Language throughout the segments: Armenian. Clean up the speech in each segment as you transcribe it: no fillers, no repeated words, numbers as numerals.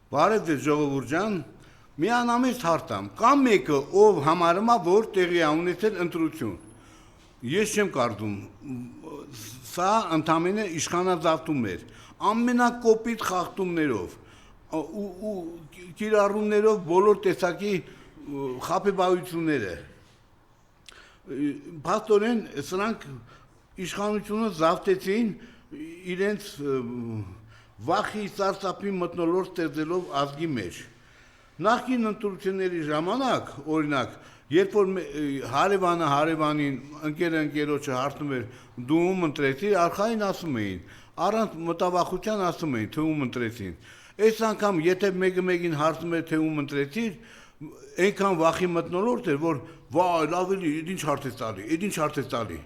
Բարև ձեզ ժողովուրդ ջան, միանամից հարցամ, կամ մեկը ով համարում է, որ տեղի է ունեցել ընտրություն։ Ես չեմ կարծում, սա ընդամենը իշխանաձավտում էր, ամենակոպիտ խախտումներով ու կիրառումներով բոլոր տեսակի խաբեբայությունները։ Փաստորեն սրանք իշխանությունը զավթեցին իրենց վախի սարսափի մթնոլորտ ստեղծելով ազգի մեջ։ Նախկին ընտրությունների ժամանակ, օրինակ, երբ որ հարևանը հարևանին, ընկերը ընկերոջը հարցնում էր դու ում ընտրեցիր, արխային ասում էին, առանց մտավախության ասում էին, թե ում ընտրեցին։ Այս անգամ եթե մեկը մեկին հարցնում էր թե ում ընտրեցիր, այնքան վախի մթնոլորտ էր, որ վայ, լավ էլի, այդ ինչ հարց է տալի, այդ ինչ հարց է տալի։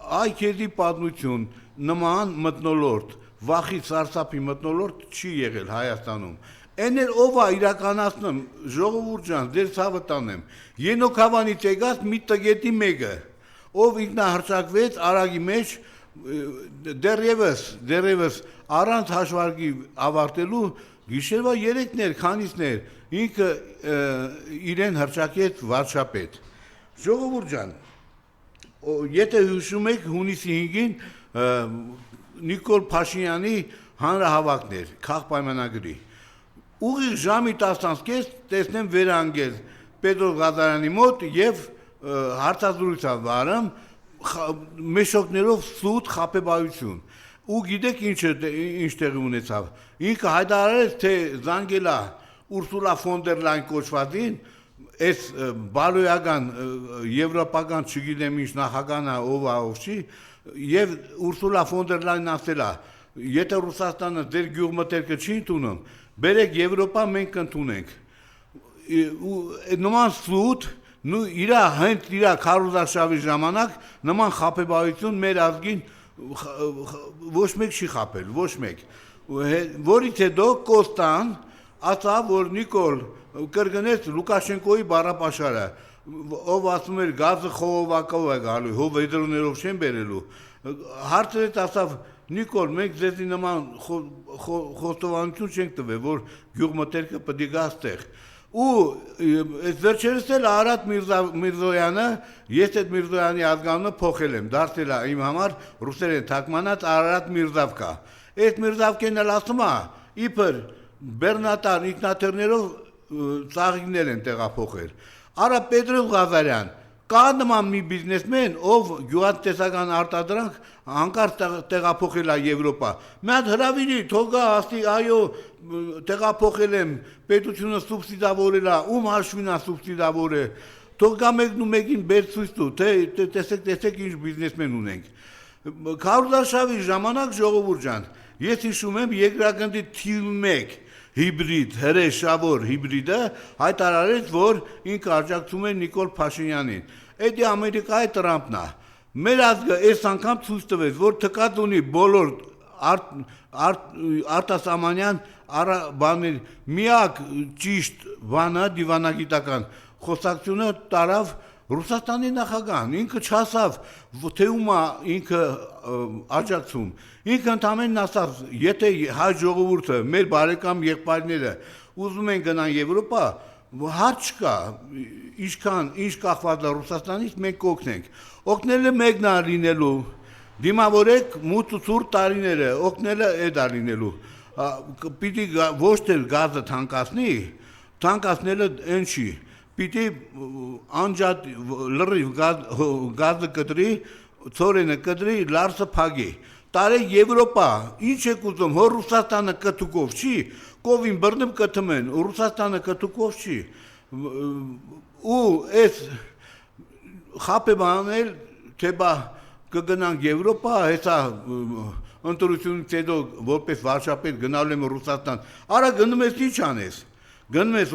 Այ քեզի պատմություն, նման մթնոլորտ, վախի սարսափի մթնոլորտ չի եղել Հայաստանում։ Այն էլ ով է իրականացնում, ժողովուրդ ջան, ձեր ցավը տանեմ։ Ենոքավանից եկած մի տգետի մեկը, ով ինքնահռչակվեց Արագի մեջ, դեռևս առանց հաշվարկի ավարտելու գիշերվա 3-ներ, քանիսներ, ինքը իրեն հռչակեց վարչապետ։ Ժողովուրդ ջան, եթե հիշում եք հունիսի 5-ին Նիկոլ Փաշինյանի հանրահավաքներ, քաղաքպայմանագրի։ Ուղիղ ժամի 10:30 տեսնեմ վերանգել Պետրոս Ղազարյանի մոտ եւ հարցազրույց վարում մեշոկներով սուտ խաբեբայություն։ Ու գիտեք ինչ տեղի ունեցավ։ Ինքը հայտարարեց, թե զանգելա Ուրսուլա ֆոն դեր Լայն կոչվածին, այս բալոյական եվրոպական չգիտեմ ինչ նախագահանա ով է ով չի, եւ Ուրսուլա ֆոն դեր Լայնն ասել է, եթե Ռուսաստանը ձեր գյուղմթերքը չի ընդունում, բերեք Եվրոպա, մենք կընդունենք։ Ու նման սուտ, հենց իր քարոզարշավի ժամանակ նման խաբեբայություն մեր ազգին ոչ մեկ չի խաբել, ոչ մեկ։ Որից հետո Կոստան ասավ, որ Նիկոլ կրկնեց Լուկաշենկոյի բառապաշարը, ով ասում էր գազը խողովակով է գալու, հով եդրոներով չեն բերելու։ Հարցրեց ասավ Նիկոլ, մենք ձեզի նման խոստովանություն չենք տվել, որ գյուղմթերքը պետք է գա այստեղ։ Ու վերջերս էլ Արարատ Միրզոյանը, ես այդ Միրզոյանի ազգանունը փոխել եմ, դարձել է իմ համար ռուսերեն թարգմանած Արարատ Միրզավկա։ Այդ Միրզավկեն էլ ասում է, իբր բեռնատար ինքնաթիռներով ծաղիկներ են տեղափոխել։ Արա Պետրոս Ղազարյան, կա նման մի բիզնեսմեն, ով գյուղատնտեսական արտադրանք հանկարծ տեղափոխել է Եվրոպա։ Մի հատ հրավիրի, թող գա, ասի, այո, տեղափոխել եմ, պետությունը սուբսիդավորել է, ում հաշվին է սուբսիդավորել, թող գա մեկն ու մեկին բեր ցույց տու, թե տեսեք ինչ բիզնեսմեն ունենք։ Քարոզարշավի ժամանակ ժողովուրդ ջան, ես հիշում եմ երկրագնդի թիվ 1 հիբրիդ, հրեշավոր հիբրիդը հայտարարեց, որ ինքը աջակցում է Նիկոլ Փաշինյանին։ Էդի Ամերիկայի Տրամպն է։ Մեր ազգը այս անգամ ցույց տվեց, որ թկած ունի բոլոր արտասահմանյան բաներ, միակ ճիշտ բանը դիվանագիտական խոսակցությունը տարավ Ռուսաստանի նախագահան, ինքը չասավ, թե ում է ինքը աջակցում, ինքը ընդամենն ասավ, եթե հայ ժողովուրդը, մեր բարեկամ եղբայրները ուզում են գնան Եվրոպա, հարց չկա, ինչ կախված է Ռուսաստանից, մենք կօգնենք, օգնելը մեկն է լինելու, դիմավորեք մութ ու ցուրտ տարիները, օգնելը էդ է լինելու, պիտի ոչ թե գազը թանկացնելը այն չի, պիտի անջատ լրիվ գազը կտրի, ծորենը կտրի, լարսը փագի։ Տարեք Եվրոպա, ինչ եք ուզում, հոր Ռուսաստանը կտուկով չի, կովին բռնեմ կթմեն, Ռուսաստանը կտուկով չի։ Ու այս խաբեբանել, թե բա կգնանք Եվրոպա, հեսա ընտրությունից հետո որպես վարչապետ գնալու եմ Ռուսաստան, արա գնում ես ինչ անես։ Գնում ես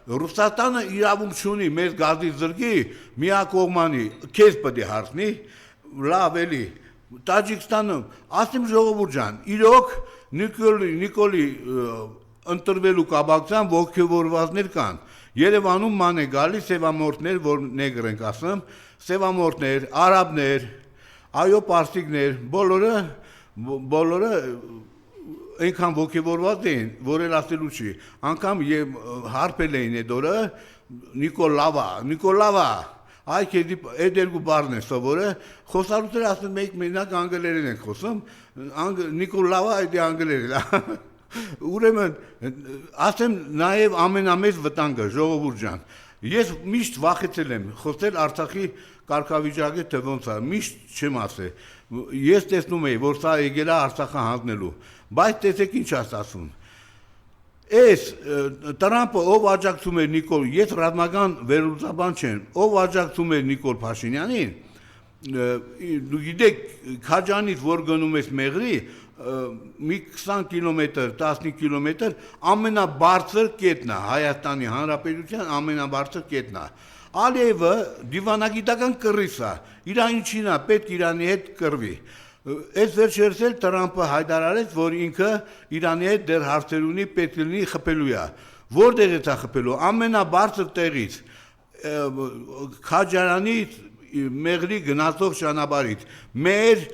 Ռուսաստանը իրավունք չունի մեզ գազի զրկի միակողմանի, քեզ պետք է հարցնի, լավ էլի, Տաջիկստանում, ասեմ ժողովուրդ ջան, իրոք Նիկոլի ընտրվելու կապակցությամբ ողջավորվածներ կան, Երևանում ման է գալիս սևամորտներ, որ նեգր ենք ասում, սևամորտներ, արաբներ, այո պարսիկներ, բոլորը այնքան ոգևորված էին, որ էլ ասելու չի, անգամ եւ հարբել էին այդ օրը Նիկոլավա, այ քեզի այդ երկու բառն է սովորը, խոսալուց էլ ասում մեկ մենակ անգլերեն են խոսում, Նիկոլավա այդ անգլերեն է։ Ուրեմն ասեմ նաեւ ամենամեծ վտանգը ժողովուրդ ջան, ես միշտ վախեցել եմ խոսել Արցախի կարգավիճակի թե ոնց է, միշտ չեմ ասել։ Ես տեսնում եի, որ սա եկել է Արցախը հանձնելու, բայց տեսեք ինչ ասում։ Այս Տրամպը ով աջակցում էր Նիկոլ, ես ռազմական վերլուծաբան չեմ, ով աջակցում էր Նիկոլ Փաշինյանին, դու գիտեք, Քաջանից որ գնում ես Մեղրի, մի 20 կիլոմետր, 15 կիլոմետր ամենաբարձր կետն է, Հայաստանի Հանրապետության ամենաբարձր կետն է։ Ալիևը դիվանագիտական կռիվ է, իր ինչին է պետք Իրանի հետ կռվի։ Այս վերջերս էլ Տրամպը հայտարարեց, որ ինքը Իրանի հետ դեռ հարցեր ունի, պետք լինի խփելու է։ Որտեղից է խփելու։ Ամենաբարձր տեղից Քաջարանից Մեղրի գնացող ճանապարհից մեր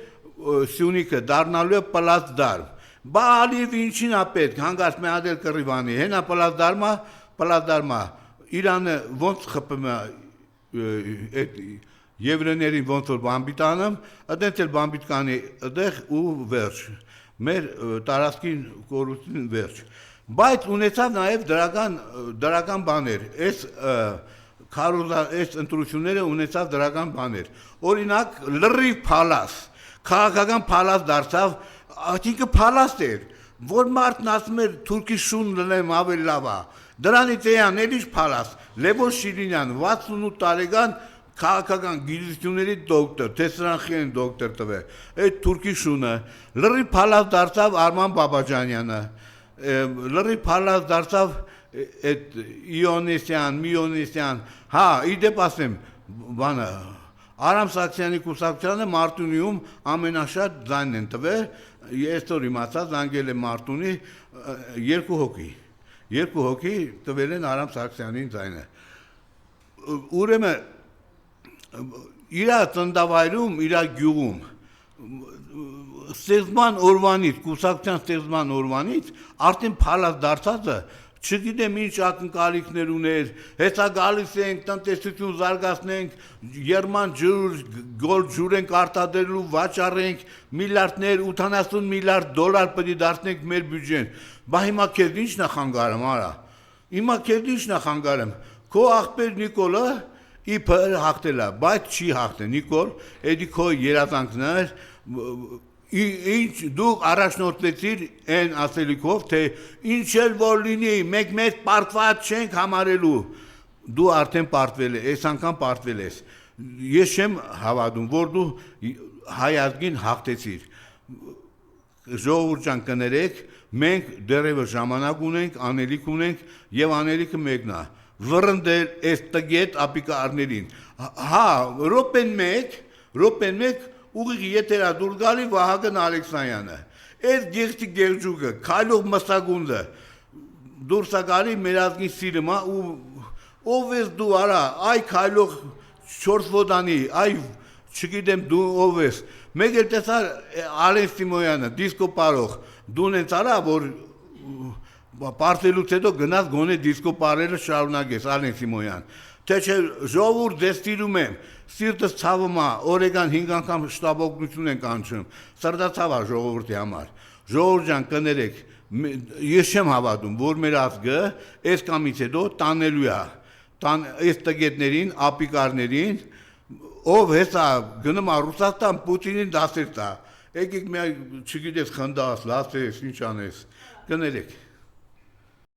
Սյունիքը դառնալու է պլացդարմ։ Բա Ալիևը ինչին է պետք, հանգարց մի հատ էլ կռիվ անի, հենա պլացդարմա, Իրանը ոնց խփում է այդ Եվրեներին ոնց որ բամբիտ անում, այդտեղ էլ բամբիտ կանի, այդտեղ ու վերջ։ Մեր տարածքին կորուստին վերջ։ Բայց ունեցավ նաև դրական բաներ։ Այս ընտրությունները ունեցավ դրական բաներ։ Օրինակ լրիվ փալաս, քաղաքական փալաս դարձավ, ինքը փալաս էր, որ մարդն ասում էր թուրքի շուն լնեմ ավելի լավ է։ Դրանից էան էլ ինչ փալաս, Լևոն Շիրինյան 68 տարեկան քաղաքական գիտությունների դոկտոր, տեսարանխային դոկտոր տվե, այդ թուրքի շունը, լրիվ փալաս դարձավ Արման Բաբաջանյանը, լրիվ փալաս դարձավ այդ Միոնեսյան, հա, իդեպ ասեմ, բանը, Արամ Սաքսյանի կուսակցությանը Մարտունիում ամենաշատ ձայնն են տվել, ես որ իմացա, զանգել եմ Մարտունի 2 հոգի տվել են Արամ Սաքսյանին ձայնը։ Ուրեմն իր ծնդավայրում, իր գյուղում ստեղծման օրվանից, կուսակցության ստեղծման օրվանից արդեն փալաս դարձածը չգիտեմ ինչ ակնկալիքներ ուներ, հեսա գալիս ենք, տնտեսություն զարգացնենք, երման ջուր, գոլ ջուր ենք արտադրելու, վաճառենք, միլիարդներ, 80 միլիարդ դոլար պետք է դարձնենք մեր բյուջեն։ Բա հիմա քեզ ի՞նչն է խանգարում, արա։ Հիմա քեզ ի՞նչն է խանգարում։ Քո աղբեր Նիկոլը իբր հաղթել է, բայց չի հաղթել Նիկոլ, էդի քո երազանքներ ինչ դու առաջնորդվեցիր այն ասելիքով, թե ինչ էլ որ լինի, մեզ պարտված չենք համարելու, դու արդեն պարտվել ես, այս անգամ պարտվել ես, ես չեմ հավատում, որ դու հայ ազգին հաղթեցիր, ժողովուրդ ջան կներեք, մենք դեռևս ժամանակ ունենք, անելիք ունենք և անելիքը մեկն է, վռնդել այս տգետ ապիկարներին, հա, ռոպեն մեկ, ուղիղ եթերա դուր գալի Վահագն Ալեքսանյանը, այս գեղցի գերջուկը, քայլող մսագունդը, դուրս է գալի մեր ազգին սիրմա ու ով ես դու արա, այ քայլող չորսվոդանի, այ չգիտեմ դու ով ես, մեկ էլ տեսար Ալեն Սիմոյանը, դիսկո պարող, դուն ենք արա, որ պարտվելուց հետո գնաց գոնե դիսկո պարերը շարունակես, Ալեն Սիմոյան, թե չէ ժողովուրդ ձեզ սիրում եմ, սիրտս ցավում է, օրեկան 5 անգամ շտաբօգնություն ենք անցնում, սրտացավ է ժողովրդի համար, ժողովուրդ ջան կներեք, ես չեմ հավատում, որ մեր ազգը այս կամից հետո տանելու է, այս տգետներին, ապիկարներին, ով հեսա գնում է Ռուսաստան Պուտինին դասեր տա, եկեք մի չգիտես խնդաս, լացես, ինչ անես, կներեք։